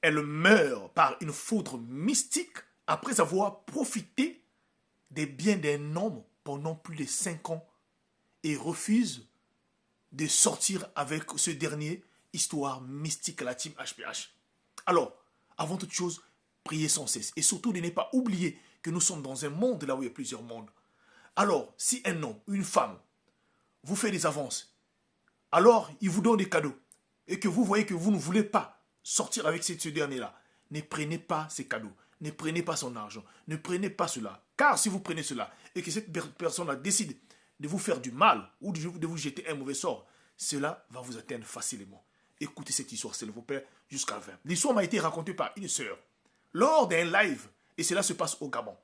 Elle meurt par une foudre mystique après avoir profité des biens d'un homme pendant plus de 5 ans et refuse de sortir avec ce dernier, histoire mystique, la team HPH. Alors, avant toute chose, priez sans cesse. Et surtout, ne pas oublier que nous sommes dans un monde là où il y a plusieurs mondes. Alors, si un homme, une femme, vous fait des avances, alors il vous donne des cadeaux, et que vous voyez que vous ne voulez pas sortir avec ce dernier-là, ne prenez pas ces cadeaux, ne prenez pas son argent, ne prenez pas cela. Car si vous prenez cela, et que cette personne-là décide de vous faire du mal, ou de vous jeter un mauvais sort, cela va vous atteindre facilement. Écoutez cette histoire, s'il vous plaît, jusqu'à la fin. L'histoire m'a été racontée par une sœur, lors d'un live, et cela se passe au Gabon.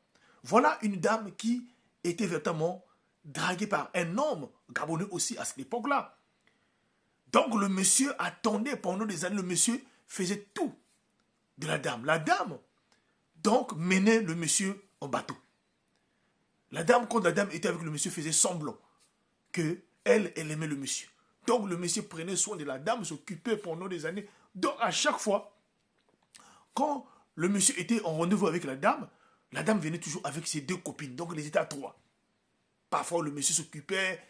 Voilà une dame qui était véritablement draguée par un homme gabonais aussi à cette époque-là. Donc le monsieur attendait pendant des années, le monsieur faisait tout de la dame. La dame, donc, menait le monsieur en bateau. La dame, quand la dame était avec le monsieur, faisait semblant que elle aimait le monsieur. Donc le monsieur prenait soin de la dame, s'occupait pendant des années. Donc à chaque fois, quand le monsieur était en rendez-vous avec la dame venait toujours avec ses 2 copines. Donc ils étaient à 3. Parfois le monsieur s'occupait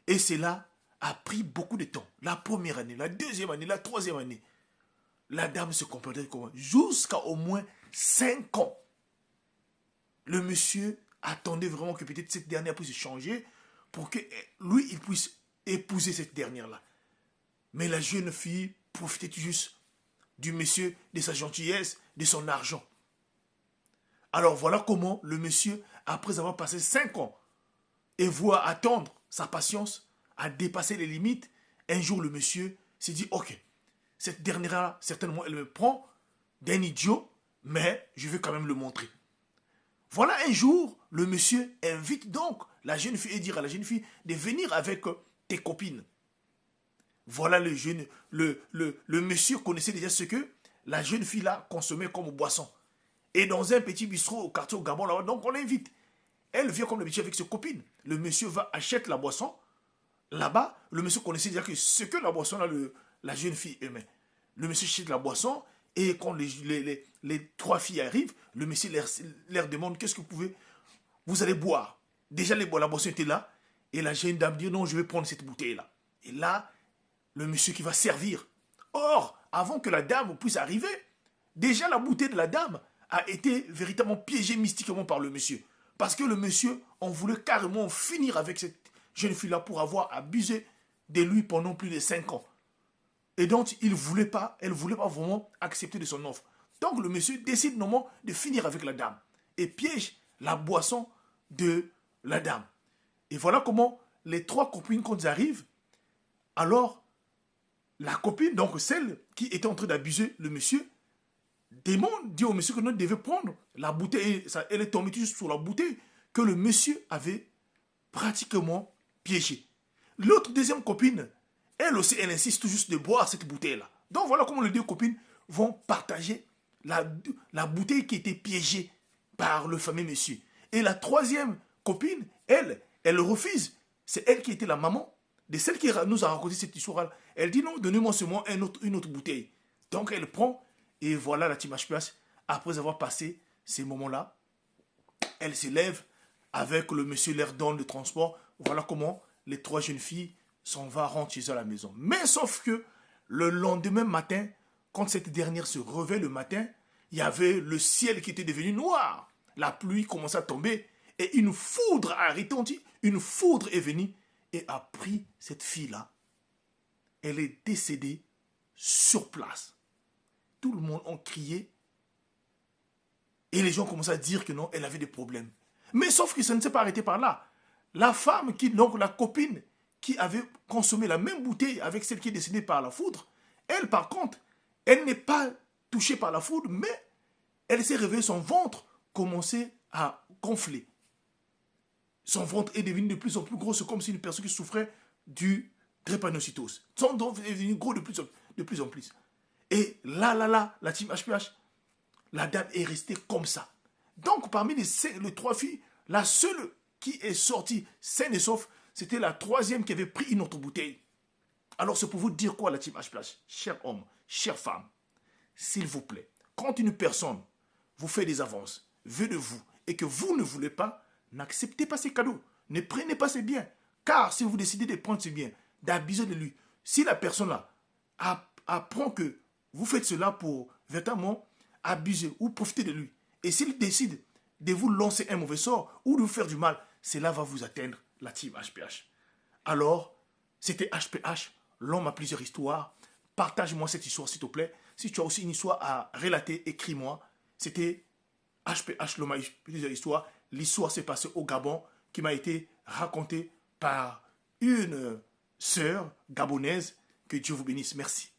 et cela a pris beaucoup de temps. La première année, la deuxième année, la troisième année. La dame se comportait comment? Jusqu'à au moins 5 ans. Le monsieur attendait vraiment que peut-être cette dernière puisse changer pour que lui, il puisse épouser cette dernière-là. Mais la jeune fille profitait juste du monsieur, de sa gentillesse, de son argent. Alors voilà comment le monsieur, après avoir passé 5 ans et voir attendre sa patience, a dépassé les limites. Un jour, le monsieur s'est dit, ok, cette dernière-là, certainement, elle me prend d'un idiot, mais je vais quand même le montrer. Voilà un jour, le monsieur invite donc la jeune fille et dire à la jeune fille de venir avec tes copines. Voilà le monsieur connaissait déjà ce que la jeune fille là consommait comme boisson. Et dans un petit bistrot au quartier au Gabon, là, donc on l'invite. Elle vient comme d'habitude avec ses copines. Le monsieur va acheter la boisson. Là-bas, le monsieur connaissait déjà que ce que la boisson là, la jeune fille aimait. Le monsieur achète la boisson et quand les 3 filles arrivent, le monsieur leur demande qu'est-ce que vous allez boire. Déjà la boisson était là et la jeune dame dit non, je vais prendre cette bouteille là. Et là, le monsieur qui va servir. Or, avant que la dame puisse arriver, déjà la bouteille de la dame a été véritablement piégée mystiquement par le monsieur. Parce que le monsieur, on voulait carrément finir avec cette jeune fille-là pour avoir abusé de lui pendant plus de 5 ans. Et donc, elle ne voulait pas vraiment accepter de son offre. Donc, le monsieur décide normalement de finir avec la dame et piège la boisson de la dame. Et voilà comment les 3 copines, quand elles arrivent, alors, la copine, donc celle qui était en train d'abuser le monsieur, dit au monsieur que nous devait prendre la bouteille. Elle est tombée juste sur la bouteille que le monsieur avait pratiquement piégée. L'autre deuxième copine, elle aussi, elle insiste juste de boire cette bouteille-là. Donc voilà comment les 2 copines vont partager la bouteille qui était piégée par le fameux monsieur. Et la troisième copine, elle refuse. C'est elle qui était la maman de celle qui nous a raconté cette histoire. Elle dit non, donnez-moi seulement une autre bouteille. Donc elle prend et voilà la team HPH. Après avoir passé ces moments-là, elle s'élève avec le monsieur leur donne le transport. Voilà comment les 3 jeunes filles s'en vont rentrer chez eux à la maison. Mais sauf que le lendemain matin, quand cette dernière se réveille le matin, il y avait le ciel qui était devenu noir. La pluie commençait à tomber et une foudre a retenti. Une foudre est venue et a pris cette fille-là. Elle est décédée sur place. Tout le monde a crié et les gens commençaient à dire que non, elle avait des problèmes. Mais sauf que ça ne s'est pas arrêté par là. La femme, donc la copine, qui avait consommé la même bouteille avec celle qui est décédée par la foudre, elle par contre, elle n'est pas touchée par la foudre, mais elle s'est réveillée, son ventre commençait à gonfler. Son ventre est devenu de plus en plus gros, c'est comme si une personne qui souffrait du drépanocytose. Son ventre est devenu gros de plus en plus. Et là, la team HPH, la dame est restée comme ça. Donc, parmi les 3 filles, la seule qui est sortie saine et sauf, c'était la 3e qui avait pris une autre bouteille. Alors, c'est pour vous dire quoi, la team HPH? Chers hommes, chères femmes, s'il vous plaît, quand une personne vous fait des avances, veut de vous, et que vous ne voulez pas, n'acceptez pas ces cadeaux. Ne prenez pas ses biens. Car si vous décidez de prendre ses biens, d'abuser de lui, si la personne-là apprend que vous faites cela pour véritablement abuser ou profiter de lui, et s'il décide de vous lancer un mauvais sort ou de vous faire du mal, cela va vous atteindre, la team HPH. Alors, c'était HPH, l'homme a plusieurs histoires. Partage-moi cette histoire, s'il te plaît. Si tu as aussi une histoire à relater, écris-moi. C'était HPH, l'homme a plusieurs histoires. L'histoire s'est passée au Gabon, qui m'a été racontée par une sœur gabonaise. Que Dieu vous bénisse. Merci.